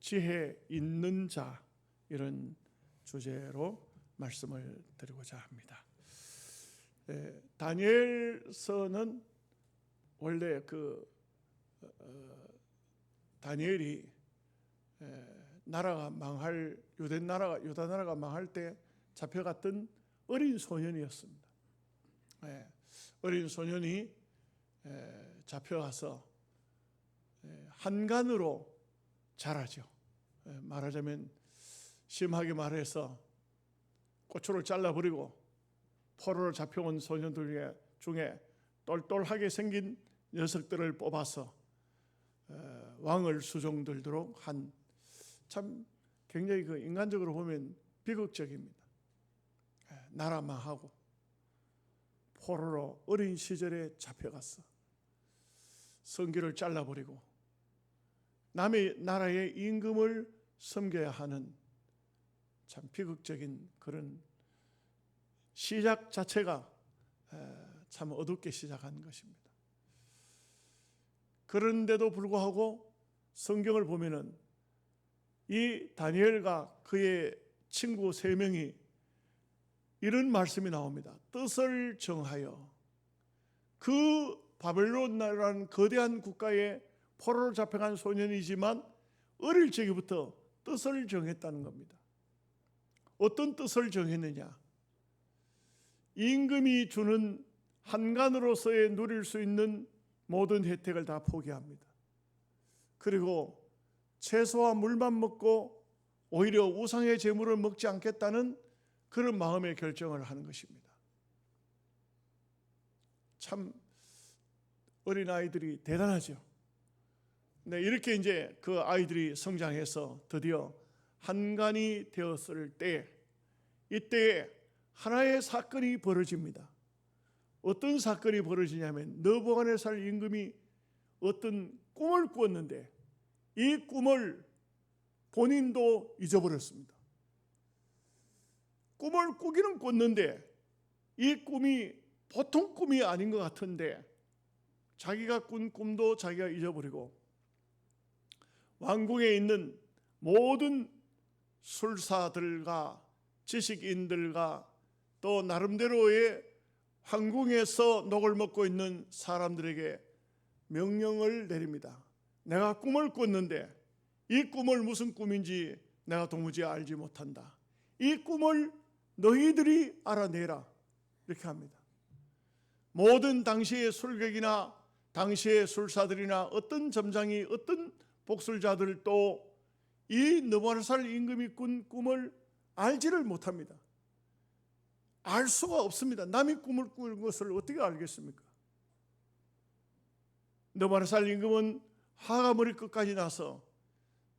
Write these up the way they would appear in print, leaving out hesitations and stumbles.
지혜 있는 자, 이런 주제로 말씀을 드리고자 합니다. 다니엘서는 원래 다니엘이 나라가 망할, 유다 나라가 망할 때 잡혀갔던 어린 소년이었습니다. 어린 소년이 잡혀가서 한간으로 자라죠. 말하자면 심하게 말해서 고초를 잘라버리고 포로로 잡혀온 소년들 중에 똘똘하게 생긴 녀석들을 뽑아서 왕을 수종들도록 한, 참 굉장히 인간적으로 보면 비극적입니다. 나라 망하고 포로로 어린 시절에 잡혀갔어. 성기를 잘라버리고 남의 나라의 임금을 섬겨야 하는 참 비극적인 그런 시작 자체가 참 어둡게 시작한 것입니다. 그런데도 불구하고 성경을 보면은 이 다니엘과 그의 친구 3명이 이런 말씀이 나옵니다. 뜻을 정하여 그 바벨론 나라라는 거대한 국가에 포로로 잡혀간 소년이지만 어릴 적부터 뜻을 정했다는 겁니다. 어떤 뜻을 정했느냐? 임금이 주는 한간으로서의 누릴 수 있는 모든 혜택을 다 포기합니다. 그리고 채소와 물만 먹고 오히려 우상의 제물을 먹지 않겠다는 그런 마음의 결정을 하는 것입니다. 참 어린아이들이 대단하죠. 네, 이렇게 이제 그 아이들이 성장해서 드디어 한간이 되었을 때, 이때 하나의 사건이 벌어집니다. 어떤 사건이 벌어지냐면 느부갓네살 임금이 어떤 꿈을 꾸었는데 이 꿈을 본인도 잊어버렸습니다. 꿈을 꾸기는 꿨는데 이 꿈이 보통 꿈이 아닌 것 같은데 자기가 꾼 꿈도 자기가 잊어버리고 왕궁에 있는 모든 술사들과 지식인들과 또 나름대로의 황궁에서 녹을 먹고 있는 사람들에게 명령을 내립니다. 내가 꿈을 꿨는데 이 꿈을 무슨 꿈인지 내가 도무지 알지 못한다. 이 꿈을 너희들이 알아내라. 이렇게 합니다. 모든 당시의 술객이나 당시의 술사들이나 어떤 점장이 어떤 복술자들도 이 느부갓네살 임금이 꾼 꿈을 알지를 못합니다. 알 수가 없습니다. 남이 꿈을 꾼 것을 어떻게 알겠습니까? 느부갓네살 임금은 화가 머리 끝까지 나서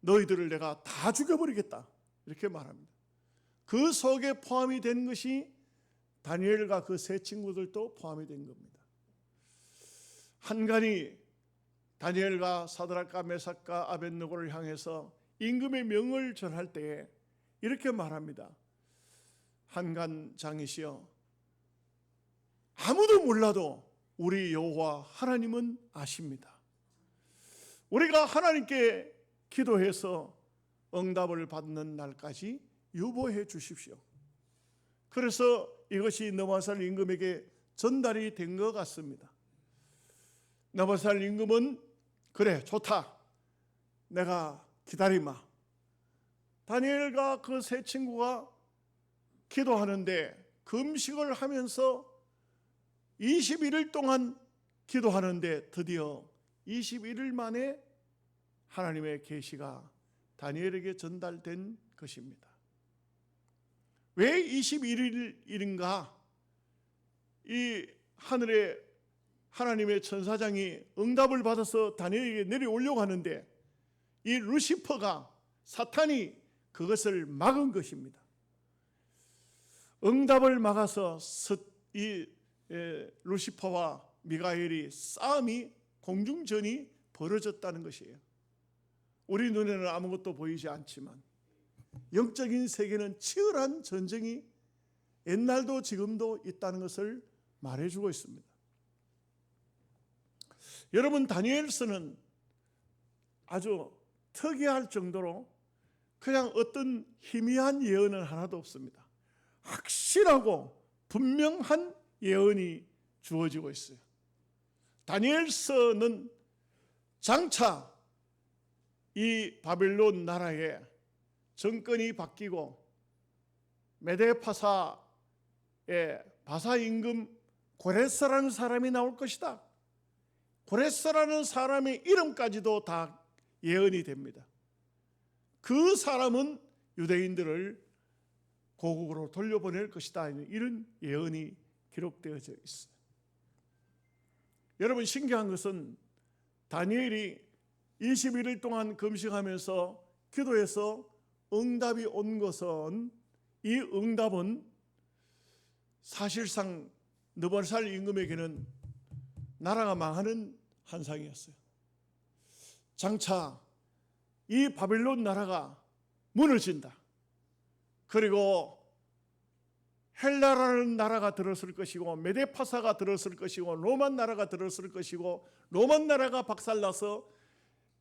너희들을 내가 다 죽여버리겠다 이렇게 말합니다. 그 속에 포함이 된 것이 다니엘과 그 세 친구들도 포함이 된 겁니다. 한간이 다니엘과 사드락과 메삭과 아벳느고를 향해서 임금의 명을 전할 때에 이렇게 말합니다. 한간 장이시여, 아무도 몰라도 우리 여호와 하나님은 아십니다. 우리가 하나님께 기도해서 응답을 받는 날까지 유보해 주십시오. 그래서 이것이 느부갓네살 임금에게 전달이 된 것 같습니다. 느부갓네살 임금은 그래 좋다, 내가 기다리마. 다니엘과 그 세 친구가 기도하는데 금식을 하면서 21일 동안 기도하는데 드디어 21일 만에 하나님의 계시가 다니엘에게 전달된 것입니다. 왜 21일인가? 이 하늘에 하나님의 천사장이 응답을 받아서 다니엘에게 내려오려고 하는데 이 루시퍼가, 사탄이 그것을 막은 것입니다. 응답을 막아서 이 루시퍼와 미가엘이 싸움이, 공중전이 벌어졌다는 것이에요. 우리 눈에는 아무것도 보이지 않지만 영적인 세계는 치열한 전쟁이 옛날도 지금도 있다는 것을 말해주고 있습니다. 여러분, 다니엘서는 아주 특이할 정도로 그냥 어떤 희미한 예언은 하나도 없습니다. 확실하고 분명한 예언이 주어지고 있어요. 다니엘서는 장차 이 바벨론 나라의 정권이 바뀌고 메데파사의 바사 임금 고레스라는 사람이 나올 것이다. 고레스라는 사람의 이름까지도 다 예언이 됩니다. 그 사람은 유대인들을 고국으로 돌려보낼 것이다. 이런 예언이 기록되어져 있어요. 여러분, 신기한 것은 다니엘이 21일 동안 금식하면서 기도해서 응답이 온 것은, 이 응답은 사실상 느부갓네살 임금에게는 나라가 망하는 환상이었어요. 장차 이 바벨론 나라가 무너진다. 그리고 헬라라는 나라가 들었을 것이고 메데파사가 들었을 것이고 로만 나라가 들었을 것이고 로만 나라가 박살나서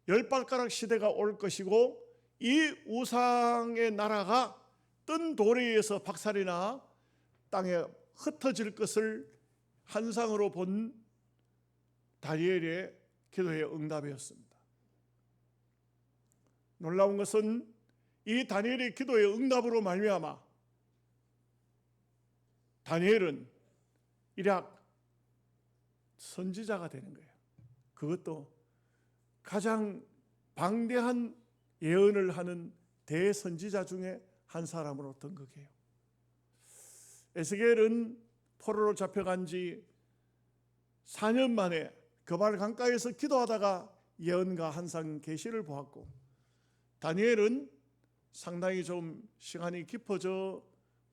열발가락 시대가 올 것이고 이 우상의 나라가 뜬 돌에 의해서 박살이 나 땅에 흩어질 것을 환상으로 본 다니엘의 기도의 응답이었습니다. 놀라운 것은 이 다니엘의 기도의 응답으로 말미암아 다니엘은 일약 선지자가 되는 거예요. 그것도 가장 방대한 예언을 하는 대선지자 중에 한 사람으로 등극해요. 에스겔은 포로로 잡혀간 지 4년 만에 그발 강가에서 기도하다가 예언과 환상 계시를 보았고, 다니엘은 상당히 좀 시간이 깊어져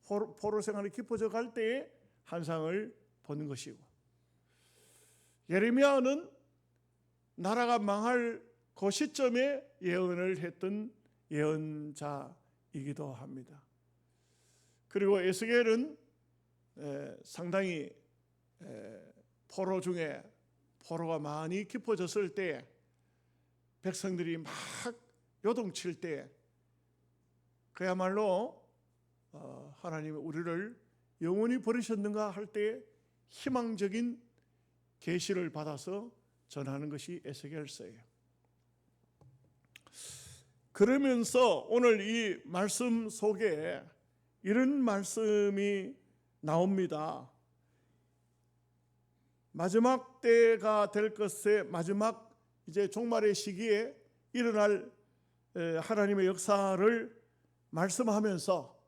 포로 생활이 깊어져 갈 때에 환상을 보는 것이고, 예레미야는 나라가 망할 그 시점에 예언을 했던 예언자이기도 합니다. 그리고 에스겔은 상당히 포로 중에 포로가 많이 깊어졌을 때 백성들이 막 요동칠 때 그야말로 하나님이 우리를 영원히 버리셨는가 할 때 희망적인 계시를 받아서 전하는 것이 에스겔서예요. 그러면서 오늘 이 말씀 속에 이런 말씀이 나옵니다. 마지막 때가 될 것에, 마지막 이제 종말의 시기에 일어날 하나님의 역사를 말씀하면서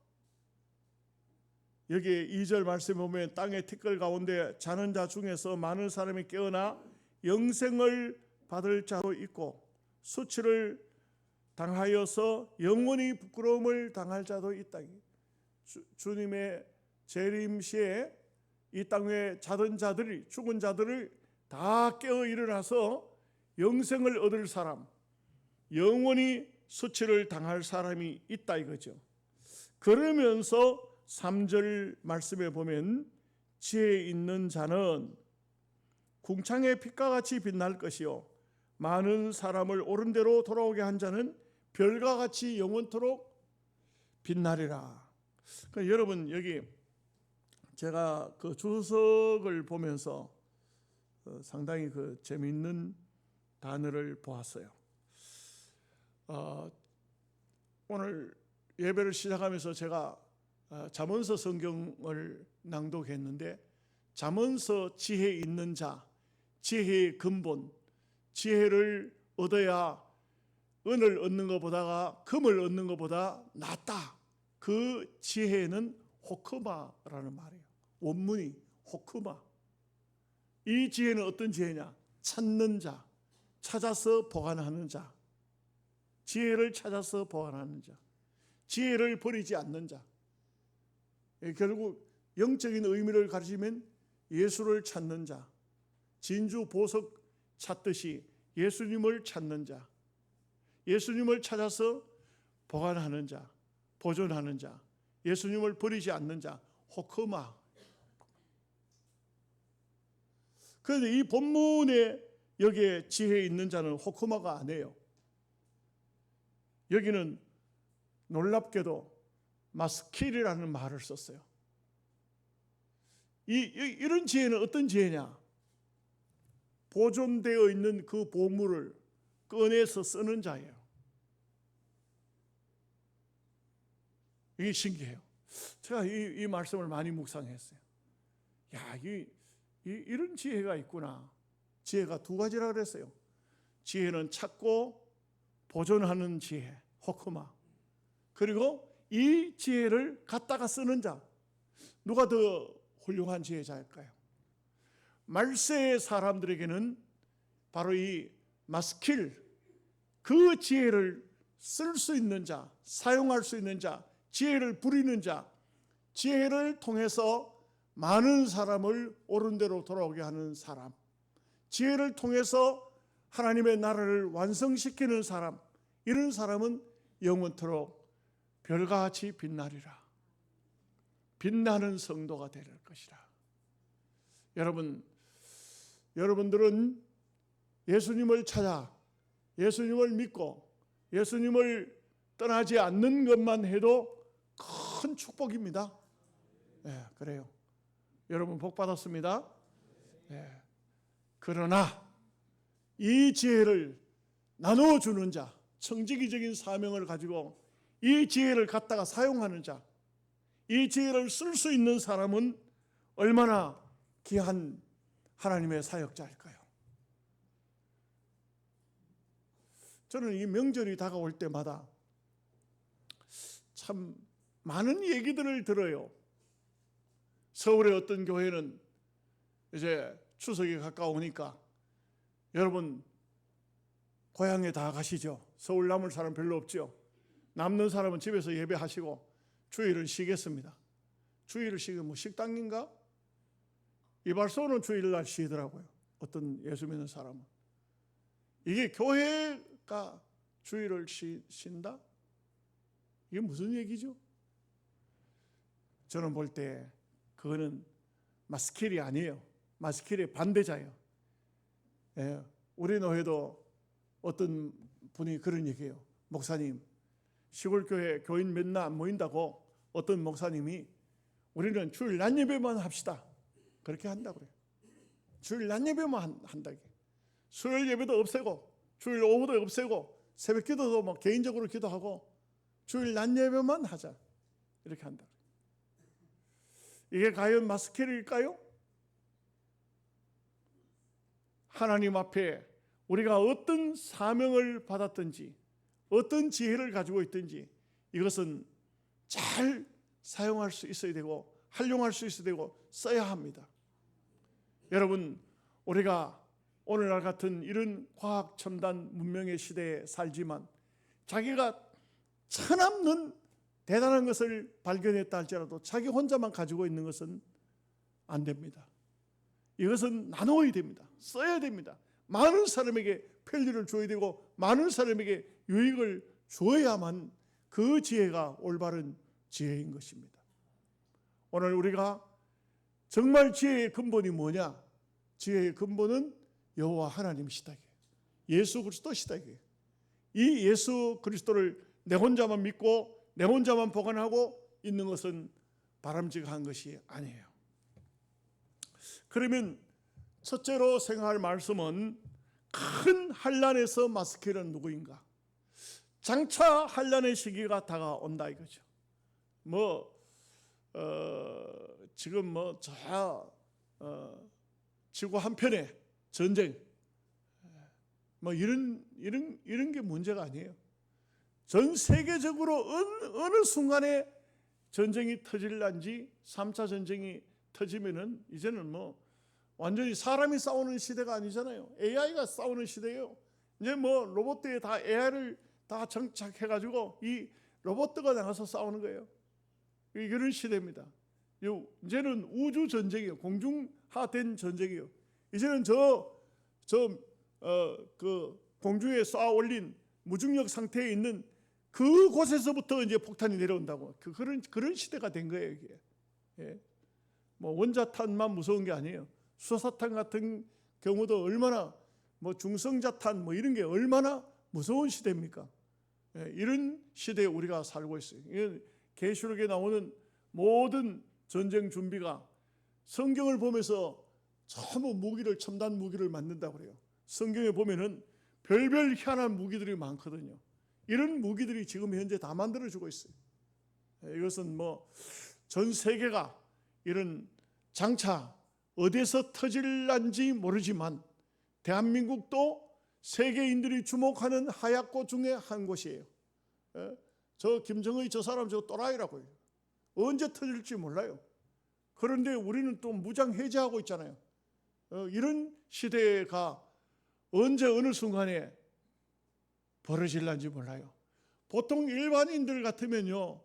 여기 2절 말씀에 보면 땅의 티끌 가운데 자는 자 중에서 많은 사람이 깨어나 영생을 받을 자도 있고 수치를 당하여서 영원히 부끄러움을 당할 자도 있다. 주님의 재림 시에 이 땅에 자던 자들이, 죽은 자들을 다 깨어 일어나서 영생을 얻을 사람, 영원히 수치를 당할 사람이 있다 이거죠. 그러면서 3절 말씀에 보면 지혜 있는 자는 궁창의 빛과 같이 빛날 것이요 많은 사람을 옳은 대로 돌아오게 한 자는 별과 같이 영원토록 빛나리라. 그러니까 여러분, 여기 제가 그 주석을 보면서 상당히 그 재미있는 단어를 보았어요. 오늘 예배를 시작하면서 제가 잠언서 성경을 낭독했는데, 잠언서 지혜 있는 자, 지혜의 근본, 지혜를 얻어야 은을 얻는 것보다가 금을 얻는 것보다 낫다. 그 지혜는 호크마라는 말이에요. 원문이 호크마. 이 지혜는 어떤 지혜냐? 찾는 자, 찾아서 보관하는 자, 지혜를 찾아서 보관하는 자, 지혜를 버리지 않는 자. 결국 영적인 의미를 가르치면 예수를 찾는 자, 진주 보석 찾듯이 예수님을 찾는 자, 예수님을 찾아서 보관하는 자, 보존하는 자, 예수님을 버리지 않는 자, 호크마. 그런데 이 본문에 여기에 지혜 있는 자는 호크마가 아니에요. 여기는 놀랍게도 마스킬이라는 말을 썼어요. 이런 지혜는 어떤 지혜냐? 보존되어 있는 그 보물을 꺼내서 쓰는 자예요. 이게 신기해요. 제가 이 말씀을 많이 묵상했어요. 야, 이런 지혜가 있구나. 지혜가 두 가지라 그랬어요. 지혜는 찾고 보존하는 지혜, 호크마. 그리고 이 지혜를 갖다가 쓰는 자. 누가 더 훌륭한 지혜자일까요? 말세의 사람들에게는 바로 이 마스킬, 그 지혜를 쓸 수 있는 자, 사용할 수 있는 자, 지혜를 부리는 자, 지혜를 통해서 많은 사람을 옳은 대로 돌아오게 하는 사람, 지혜를 통해서 하나님의 나라를 완성시키는 사람, 이런 사람은 영원토록 별과 같이 빛나리라. 빛나는 성도가 될 것이라. 여러분들은 예수님을 찾아 예수님을 믿고 예수님을 떠나지 않는 것만 해도 큰 축복입니다. 네, 그래요. 여러분 복 받았습니다. 네. 그러나 이 지혜를 나눠주는 자, 청지기적인 사명을 가지고 이 지혜를 갖다가 사용하는 자, 이 지혜를 쓸 수 있는 사람은 얼마나 귀한 하나님의 사역자일까요? 저는 이 명절이 다가올 때마다 참 많은 얘기들을 들어요. 서울의 어떤 교회는 이제 추석이 가까우니까 여러분 고향에 다 가시죠. 서울 남을 사람 별로 없죠. 남는 사람은 집에서 예배하시고 주일은 쉬겠습니다. 주일을 쉬면 뭐 식당인가? 이발소는 주일날 쉬더라고요. 어떤 예수 믿는 사람은. 이게 교회가 주일을 쉰다? 이게 무슨 얘기죠? 저는 볼 때 그거는 마스킬이 아니에요. 마스킬의 반대자예요. 예, 우리 교회도 어떤 분이 그런 얘기해요. 목사님, 시골 교회 교인 맨날 안 모인다고 어떤 목사님이 우리는 주일 낮 예배만 합시다. 그렇게 한다고 그래요. 주일 낮 예배만 한다고. 수요일 예배도 없애고 주일 오후도 없애고 새벽 기도도 뭐 개인적으로 기도하고 주일 낮 예배만 하자. 이렇게 한다. 이게 과연 마스킬일까요? 하나님 앞에 우리가 어떤 사명을 받았든지 어떤 지혜를 가지고 있든지 이것은 잘 사용할 수 있어야 되고 활용할 수 있어야 되고 써야 합니다. 여러분, 우리가 오늘날 같은 이런 과학 첨단 문명의 시대에 살지만 자기가 천없는 대단한 것을 발견했다 할지라도 자기 혼자만 가지고 있는 것은 안 됩니다. 이것은 나눠야 됩니다. 써야 됩니다. 많은 사람에게 편리를 줘야 되고 많은 사람에게 유익을 주어야만 그 지혜가 올바른 지혜인 것입니다. 오늘 우리가 정말 지혜의 근본이 뭐냐? 지혜의 근본은 여호와 하나님이시다. 예수 그리스도시다. 이 예수 그리스도를 내 혼자만 믿고 내 혼자만 보관하고 있는 것은 바람직한 것이 아니에요. 그러면 첫째로 생각할 말씀은 큰 환난에서 마스킬은 누구인가? 장차 환난의 시기가 다가온다 이거죠. 지금 지구 한편에 전쟁 이런 게 문제가 아니에요. 전 세계적으로 어느 순간에 전쟁이 터질란지 3차 전쟁이 터지면은 이제는 완전히 사람이 싸우는 시대가 아니잖아요. AI가 싸우는 시대예요. 이제 로봇들에 다 AI를 다 정착해가지고 이 로봇들가 나가서 싸우는 거예요. 이런 시대입니다. 이제는 우주 전쟁이에요. 공중화된 전쟁이에요. 이제는 공중에 쏘아 올린 무중력 상태에 있는 그곳에서부터 이제 폭탄이 내려온다고. 그런 시대가 된 거예요, 이게. 예. 원자탄만 무서운 게 아니에요. 수소탄 같은 경우도 얼마나 중성자탄 이런 게 얼마나 무서운 시대입니까? 이런 시대에 우리가 살고 있어요. 계시록에 나오는 모든 전쟁 준비가 성경을 보면서 전부 첨단 무기를 만든다고 그래요. 성경에 보면은 별별 희한한 무기들이 많거든요. 이런 무기들이 지금 현재 다 만들어지고 있어요. 이것은 전 세계가 이런 장차 어디서 터질란지 모르지만 대한민국도 세계인들이 주목하는 하얗고 중에 한 곳이에요. 저 김정의 저 사람 저 또라이라고 해요. 언제 터질지 몰라요. 그런데 우리는 또 무장 해제하고 있잖아요. 이런 시대가 언제 어느 순간에 벌어질란지 몰라요. 보통 일반인들 같으면요,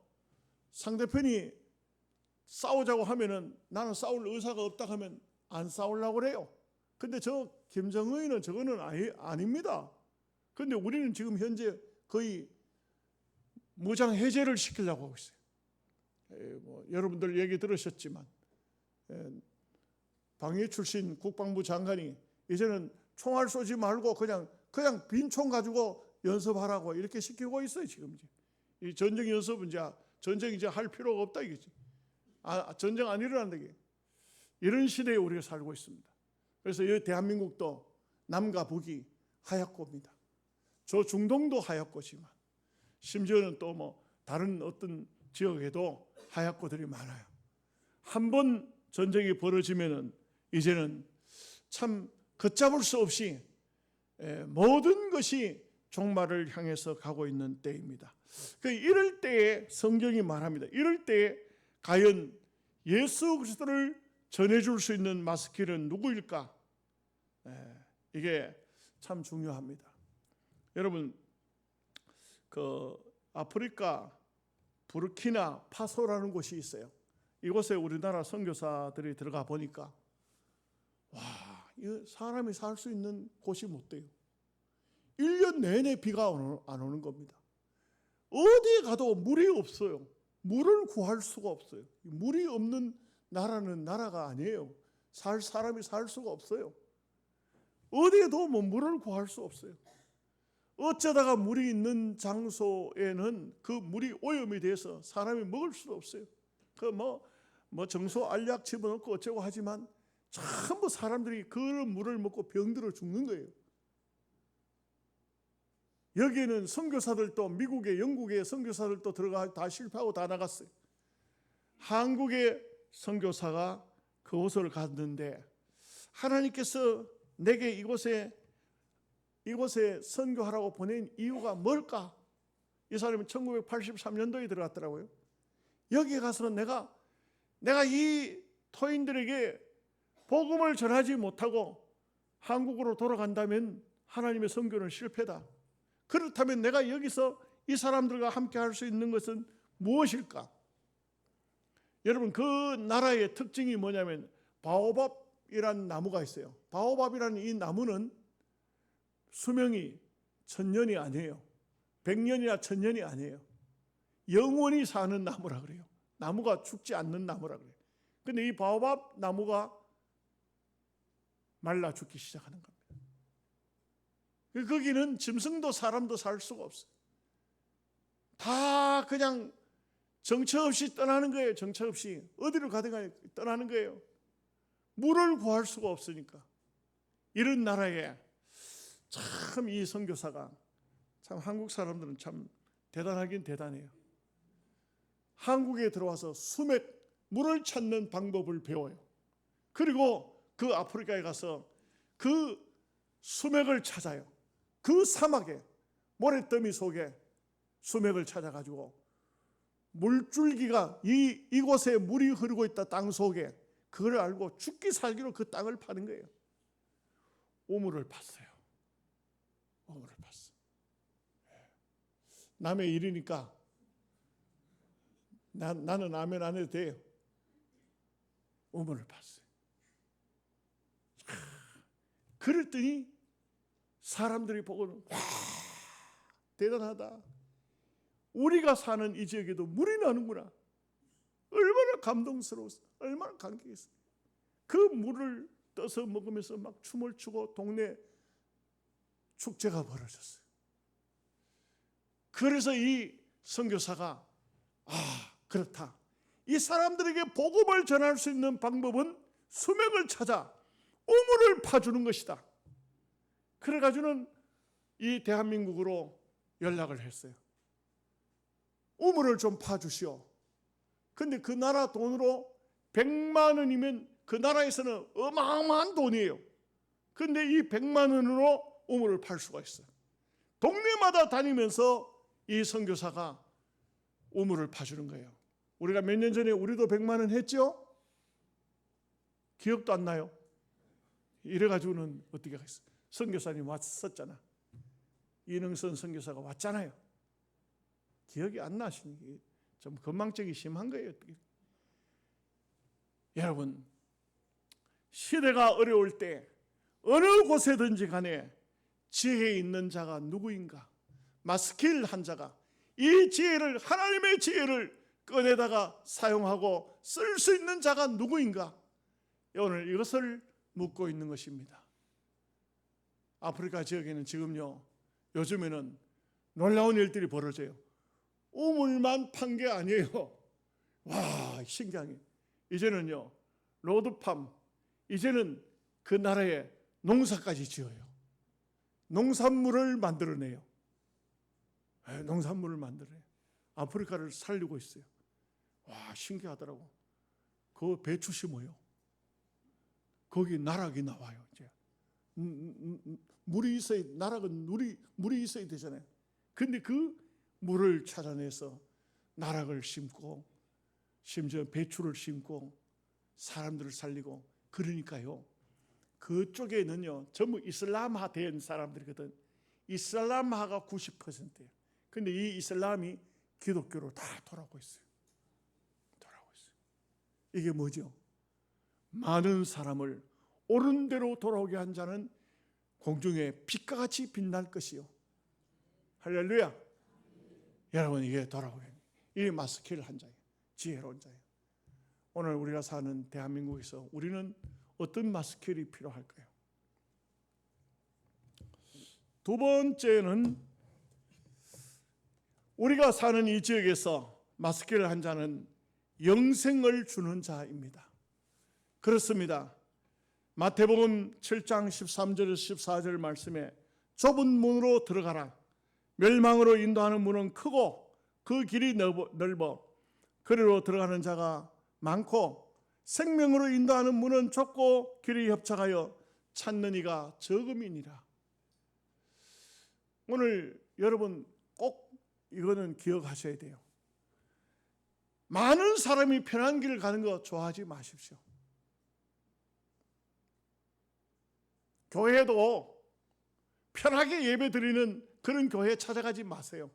상대편이 싸우자고 하면은 나는 싸울 의사가 없다 하면 안 싸우려고 그래요. 근데 저 김정은은 저거는 아닙니다. 근데 우리는 지금 현재 거의 무장 해제를 시키려고 하고 있어요. 여러분들 얘기 들으셨지만 방위 출신 국방부 장관이 이제는 총알 쏘지 말고 그냥 빈 총 가지고 연습하라고 이렇게 시키고 있어요. 지금 이 전쟁 연습은 전쟁 이제 할 필요가 없다 이거지. 전쟁 안 일어난다 이게. 이런 시대에 우리가 살고 있습니다. 그래서 이 대한민국도 남과 북이 하얗고입니다. 저 중동도 하얗고지만 심지어는 또 다른 어떤 지역에도 하얗고들이 많아요. 한 번 전쟁이 벌어지면은 이제는 참 걷잡을 수 없이 모든 것이 종말을 향해서 가고 있는 때입니다. 이럴 때에 성경이 말합니다. 이럴 때에 과연 예수 그리스도를 전해줄 수 있는 마스킬은 누구일까? 이게 참 중요합니다. 여러분, 아프리카 부르키나 파소라는 곳이 있어요. 이곳에 우리나라 선교사들이 들어가 보니까 사람이 살 수 있는 곳이 못 돼요. 1년 내내 비가 안 오는 겁니다. 어디에 가도 물이 없어요. 물을 구할 수가 없어요. 물이 없는 나라는 나라가 아니에요. 사람이 살 수가 없어요. 어디에도 물을 구할 수 없어요. 어쩌다가 물이 있는 장소에는 그 물이 오염이 돼서 사람이 먹을 수도 없어요. 정소 알약 집어넣고 어쩌고 하지만 전부 사람들이 그런 물을 먹고 병들어 죽는 거예요. 여기에는 선교사들도 미국에 영국에 선교사들도 들어가 다 실패하고 다 나갔어요. 한국의 선교사가 그곳을 갔는데 하나님께서 내게 이곳에 선교하라고 보낸 이유가 뭘까? 이 사람이 1983년도에 들어갔더라고요. 여기 가서 내가 이 토인들에게 복음을 전하지 못하고 한국으로 돌아간다면 하나님의 선교는 실패다. 그렇다면 내가 여기서 이 사람들과 함께 할 수 있는 것은 무엇일까? 여러분, 그 나라의 특징이 뭐냐면 바오밥이라는 나무가 있어요. 바오밥이라는 이 나무는 수명이 1000년이 아니에요. 100년이나 1000년이 아니에요. 영원히 사는 나무라 그래요. 나무가 죽지 않는 나무라 그래요. 근데 이 바오밥 나무가 말라 죽기 시작하는 겁니다. 거기는 짐승도 사람도 살 수가 없어요. 다 그냥 정처 없이 떠나는 거예요. 정처 없이 어디로 가든가 떠나는 거예요. 물을 구할 수가 없으니까. 이런 나라에 참 이 선교사가 참 한국 사람들은 참 대단하긴 대단해요. 한국에 들어와서 물을 찾는 방법을 배워요. 그리고 그 아프리카에 가서 그 수맥을 찾아요. 그 사막에 모래더미 속에 수맥을 찾아가지고 물줄기가 이곳에 물이 흐르고 있다 땅 속에 그걸 알고 죽기 살기로 그 땅을 파는 거예요. 우물을 팠어요. 우물을 팠어. 남의 일이니까 나는 아멘 안 해도 돼요. 우물을 팠어요. 그랬더니 사람들이 보고는 와, 대단하다. 우리가 사는 이 지역에도 물이 나는구나. 얼마나 감동스러웠어. 얼마나 감격했어. 그 물을 떠서 먹으면서 막 춤을 추고 동네 축제가 벌어졌어요. 그래서 이 선교사가 그렇다. 이 사람들에게 복음을 전할 수 있는 방법은 수맥을 찾아 우물을 파주는 것이다. 그래가지고는 이 대한민국으로 연락을 했어요. 우물을 좀 파주시오. 근데 그 나라 돈으로 100만 원이면 그 나라에서는 어마어마한 돈이에요. 근데 이 100만 원으로 우물을 팔 수가 있어요. 동네마다 다니면서 이 선교사가 우물을 파주는 거예요. 우리가 몇 년 전에 우리도 100만 원 했죠? 기억도 안 나요? 이래가지고는 어떻게 하겠어요? 선교사님 왔었잖아. 이능선 선교사가 왔잖아요. 기억이 안 나시니 좀 건망증이 심한 거예요. 여러분, 시대가 어려울 때 어느 곳에든지 간에 지혜 있는 자가 누구인가? 마스킬 한 자가 이 지혜를, 하나님의 지혜를 꺼내다가 사용하고 쓸 수 있는 자가 누구인가? 오늘 이것을 묻고 있는 것입니다. 아프리카 지역에는 지금요, 요즘에는 놀라운 일들이 벌어져요. 우물만 판 게 아니에요. 와, 신기하게. 이제는요, 로드팜, 이제는 그 나라에 농사까지 지어요. 농산물을 만들어내요. 농산물을 만들어내요. 아프리카를 살리고 있어요. 와, 신기하더라고. 그 배추 심어요. 거기 나락이 나와요. 이제 물이 있어야, 나락은 물이 있어야 되잖아요. 근데 그 물을 찾아내서 나락을 심고, 심지어 배추를 심고 사람들을 살리고. 그러니까요, 그쪽에는요 전부 이슬람화 된 사람들이거든. 이슬람화가 90%예요. 근데 이 이슬람이 기독교로 다 돌아오고 있어요. 이게 뭐죠? 많은 사람을 옳은 대로 돌아오게 한 자는 공중에 빛과 같이 빛날 것이요. 할렐루야. 여러분, 이게 돌아오게, 이 마스킬 한 자예요. 지혜로운 자예요. 오늘 우리가 사는 대한민국에서 우리는 어떤 마스킬이 필요할까요? 두 번째는 우리가 사는 이 지역에서 마스킬 한 자는 영생을 주는 자입니다. 그렇습니다. 마태복음 7장 13절에서 14절 말씀에 좁은 문으로 들어가라. 멸망으로 인도하는 문은 크고 그 길이 넓어 그리로 들어가는 자가 많고 생명으로 인도하는 문은 좁고 길이 협착하여 찾는 이가 적음이니라. 오늘 여러분 꼭 이거는 기억하셔야 돼요. 많은 사람이 편한 길을 가는 거 좋아하지 마십시오. 교회도 편하게 예배 드리는 그런 교회 찾아가지 마세요.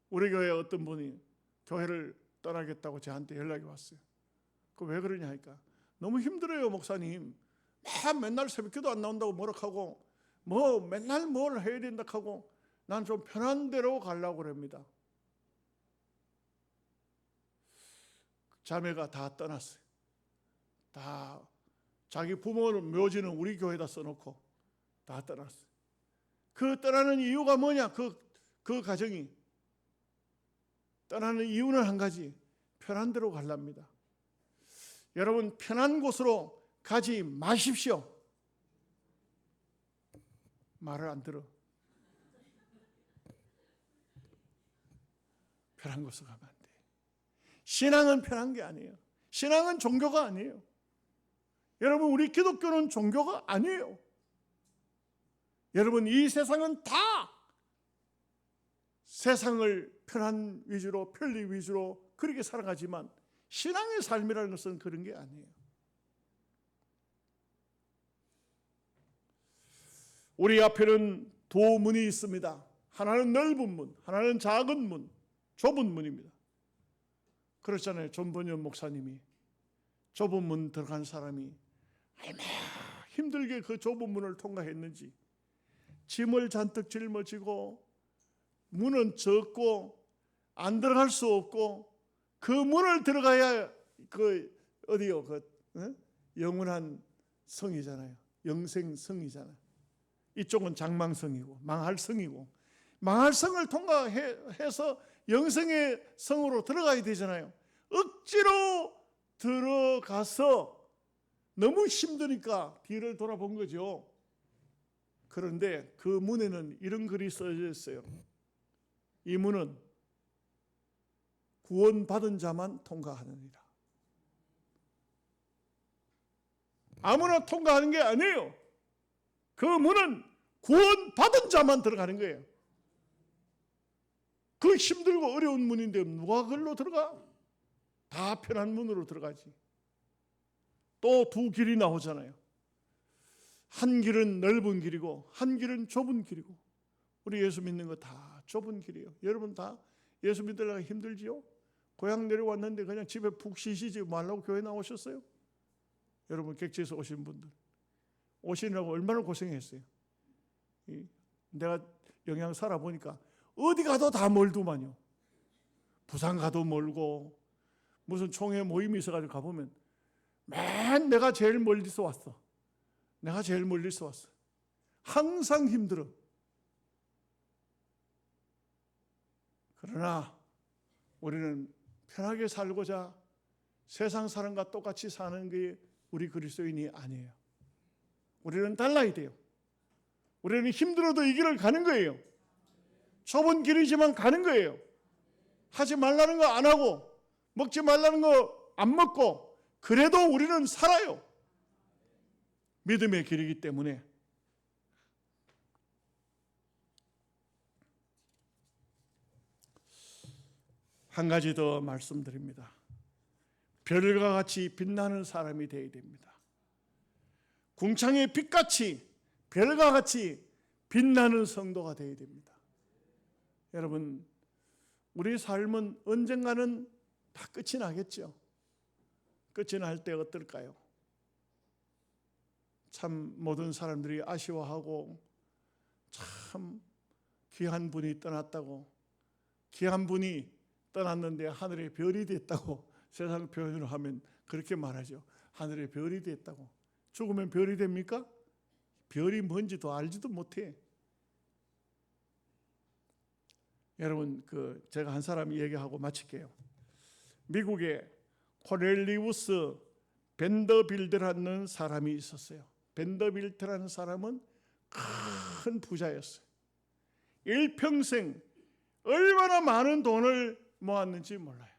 우리 교회 어떤 분이 교회를 떠나겠다고 저한테 연락이 왔어요. 그 왜 그러냐 하니까 너무 힘들어요, 목사님. 맨날 새벽기도 안 나온다고 뭐라 하고 맨날 뭘 해야 된다 하고 난 좀 편한 데로 가려고 그럽니다. 자매가 다 떠났어요. 다 자기 부모는 묘지는 우리 교회에다 써놓고 다 떠났어요. 그 떠나는 이유가 뭐냐? 그 가정이 떠나는 이유는 한 가지, 편한 데로 가랍니다. 여러분, 편한 곳으로 가지 마십시오. 말을 안 들어. 편한 곳으로 가면 안 돼. 신앙은 편한 게 아니에요. 신앙은 종교가 아니에요. 여러분, 우리 기독교는 종교가 아니에요. 여러분, 이 세상은 다 세상을 편한 위주로, 편리 위주로 그렇게 살아가지만 신앙의 삶이라는 것은 그런 게 아니에요. 우리 앞에는 두 문이 있습니다. 하나는 넓은 문, 하나는 작은 문, 좁은 문입니다. 그렇잖아요. 존버년 목사님이 좁은 문 들어간 사람이 얼마나 힘들게 그 좁은 문을 통과했는지, 짐을 잔뜩 짊어지고 문은 좁고 안 들어갈 수 없고 그 문을 들어가야 어디요? 영원한 성이잖아요. 영생 성이잖아요. 이쪽은 장망성이고 망할 성이고 망할 성을 통과해서 영생의 성으로 들어가야 되잖아요. 억지로 들어가서 너무 힘드니까 뒤를 돌아본 거죠. 그런데 그 문에는 이런 글이 써져 있어요. 이 문은 구원받은 자만 통과하느니라. 아무나 통과하는 게 아니에요. 그 문은 구원받은 자만 들어가는 거예요. 그 힘들고 어려운 문인데 누가 그걸로 들어가? 다 편한 문으로 들어가지. 또 두 길이 나오잖아요. 한 길은 넓은 길이고 한 길은 좁은 길이고. 우리 예수 믿는 거 다 좁은 길이에요. 여러분 다 예수 믿으려고 힘들지요? 고향 내려왔는데 그냥 집에 푹 쉬시지 말라고 교회 나오셨어요? 여러분 객지에서 오신 분들 오시느라고 얼마나 고생했어요. 내가 영양 살아보니까 어디 가도 다 멀더만요. 부산 가도 멀고 무슨 총회 모임이 있어가지고 가보면 맨 내가 제일 멀리서 왔어. 내가 제일 멀리서 왔어. 항상 힘들어. 그러나 우리는 편하게 살고자 세상 사람과 똑같이 사는 게 우리 그리스도인이 아니에요. 우리는 달라야 돼요. 우리는 힘들어도 이 길을 가는 거예요. 좁은 길이지만 가는 거예요. 하지 말라는 거 안 하고 먹지 말라는 거 안 먹고 그래도 우리는 살아요. 믿음의 길이기 때문에. 한 가지 더 말씀드립니다. 별과 같이 빛나는 사람이 되어야 됩니다. 궁창의 빛같이 별과 같이 빛나는 성도가 되어야 됩니다. 여러분, 우리 삶은 언젠가는 다 끝이 나겠죠. 끝이 날 때 어떨까요? 참 모든 사람들이 아쉬워하고 참 귀한 분이 떠났다고, 귀한 분이 떠났는데 하늘의 별이 됐다고 세상 표현으로 하면 그렇게 말하죠. 하늘의 별이 됐다고. 죽으면 별이 됩니까? 별이 뭔지도 알지도 못해. 여러분, 제가 한 사람 얘기하고 마칠게요. 미국에 코넬리우스 벤더빌드라는 사람이 있었어요. 벤더빌드라는 사람은 큰 부자였어요. 일평생 얼마나 많은 돈을 모았는지 몰라요.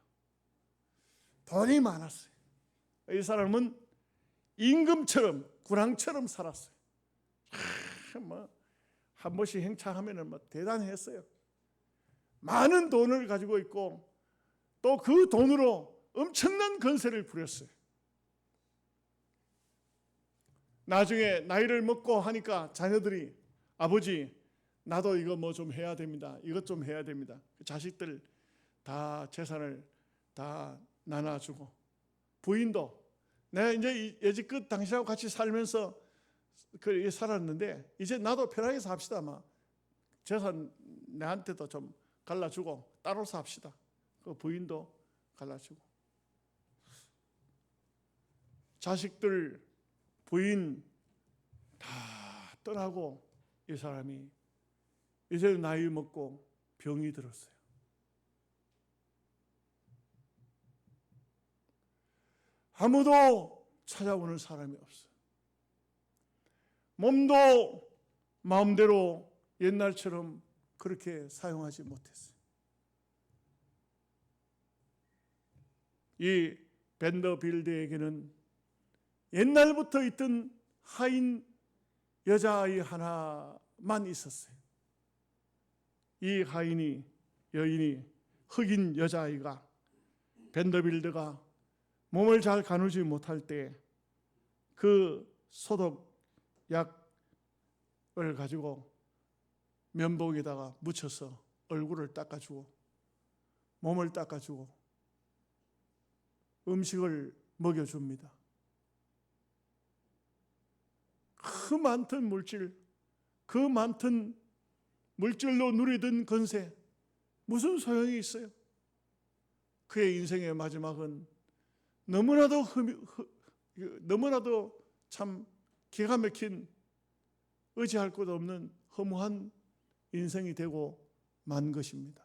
돈이 많았어요. 이 사람은 임금처럼 군왕처럼 살았어요. 한 번씩 행차하면 대단했어요. 많은 돈을 가지고 있고 또 그 돈으로 엄청난 건세를 부렸어요. 나중에 나이를 먹고 하니까 자녀들이 아버지 나도 이거 뭐 좀 해야 됩니다. 이것 좀 해야 됩니다. 자식들 다 재산을 다 나눠주고 부인도 내가 이제 예지껏 당신하고 같이 살면서 살았는데 이제 나도 편하게 삽시다. 재산 내한테도 좀 갈라주고 따로 삽시다. 그 부인도 갈라주고 자식들 부인 다 떠나고 이 사람이 이제 나이 먹고 병이 들었어요. 아무도 찾아오는 사람이 없어요. 몸도 마음대로 옛날처럼 그렇게 사용하지 못했어요. 이 벤더빌드에게는 옛날부터 있던 하인 여자아이 하나만 있었어요. 이 여인이 흑인 여자아이가 벤더빌드가 몸을 잘 가누지 못할 때 그 소독약을 가지고 면봉에다가 묻혀서 얼굴을 닦아주고 몸을 닦아주고 음식을 먹여줍니다. 그 많던 물질로 누리던 건세 무슨 소용이 있어요? 그의 인생의 마지막은 너무나도 참 기가 막힌 의지할 것 없는 허무한 인생이 되고 만 것입니다.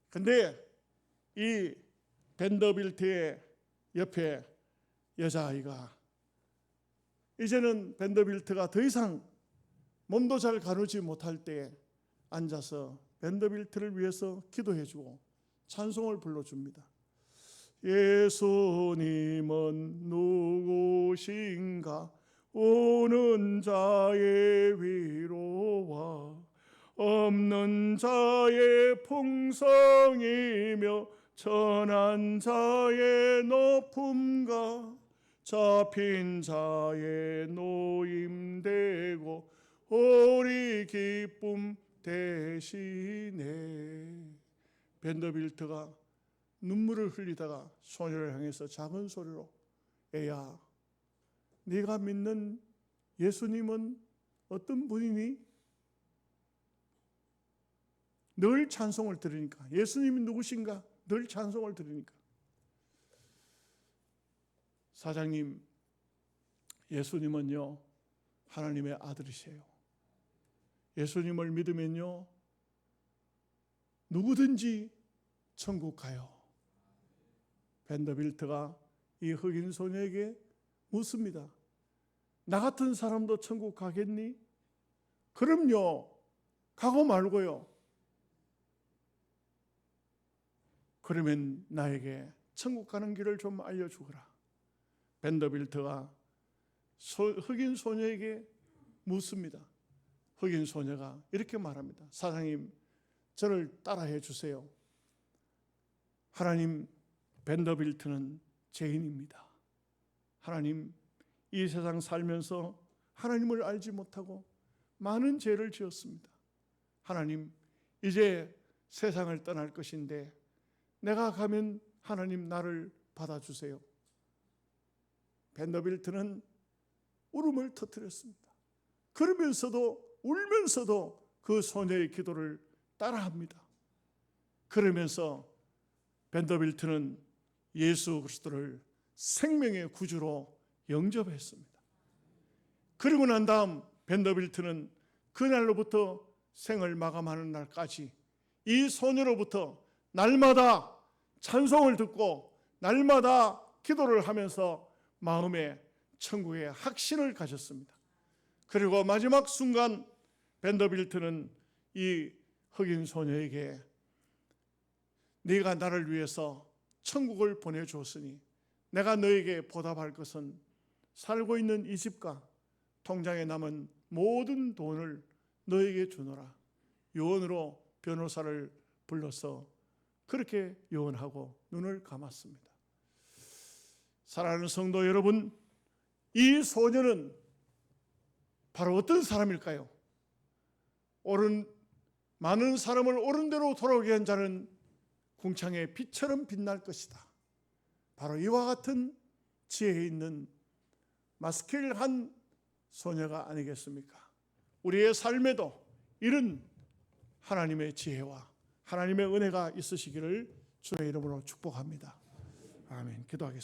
근데 이 벤더빌트의 옆에 여자아이가 이제는 벤더빌트가 더 이상 몸도 잘 가누지 못할 때에 앉아서 벤더빌트를 위해서 기도해주고 찬송을 불러줍니다. 예수님은 누구신가? 오는 자의 위로와 없는 자의 풍성이며 천한 자의 높음과 잡힌 자의 노임되고 우리 기쁨 대신에. 벤더빌트가 눈물을 흘리다가 소녀를 향해서 작은 소리로 애야, 네가 믿는 예수님은 어떤 분이니? 늘 찬송을 들으니까. 예수님이 누구신가? 늘 찬송을 들으니까. 사장님, 예수님은요 하나님의 아들이세요. 예수님을 믿으면요 누구든지 천국 가요. 벤더빌트가 이 흑인 소녀에게 묻습니다. 나 같은 사람도 천국 가겠니? 그럼요, 가고 말고요. 그러면 나에게 천국 가는 길을 좀 알려주거라. 벤더빌트가 흑인 소녀에게 묻습니다. 흑인 소녀가 이렇게 말합니다. 사장님, 저를 따라해 주세요. 하나님, 벤더빌트는 죄인입니다. 하나님, 이 세상 살면서 하나님을 알지 못하고 많은 죄를 지었습니다. 하나님, 이제 세상을 떠날 것인데 내가 가면 하나님 나를 받아주세요. 벤더빌트는 울음을 터뜨렸습니다. 그러면서도 울면서도 그 소녀의 기도를 따라합니다. 그러면서 벤더빌트는 예수 그리스도를 생명의 구주로 영접했습니다. 그리고 난 다음 벤더빌트는 그날로부터 생을 마감하는 날까지 이 소녀로부터 날마다 찬송을 듣고 날마다 기도를 하면서 마음에 천국의 확신을 가졌습니다. 그리고 마지막 순간 벤더빌트는 이 흑인 소녀에게 네가 나를 위해서 천국을 보내주었으니 내가 너에게 보답할 것은 살고 있는 이 집과 통장에 남은 모든 돈을 너에게 주노라. 유언으로 변호사를 불러서 그렇게 유언하고 눈을 감았습니다. 사랑하는 성도 여러분, 이 소녀는 바로 어떤 사람일까요? 많은 사람을 옳은 대로 돌아오게 한 자는 궁창의 빛처럼 빛날 것이다. 바로 이와 같은 지혜에 있는 마스킬한 소녀가 아니겠습니까? 우리의 삶에도 이런 하나님의 지혜와 하나님의 은혜가 있으시기를 주의 이름으로 축복합니다. 아멘. 기도하겠습니다.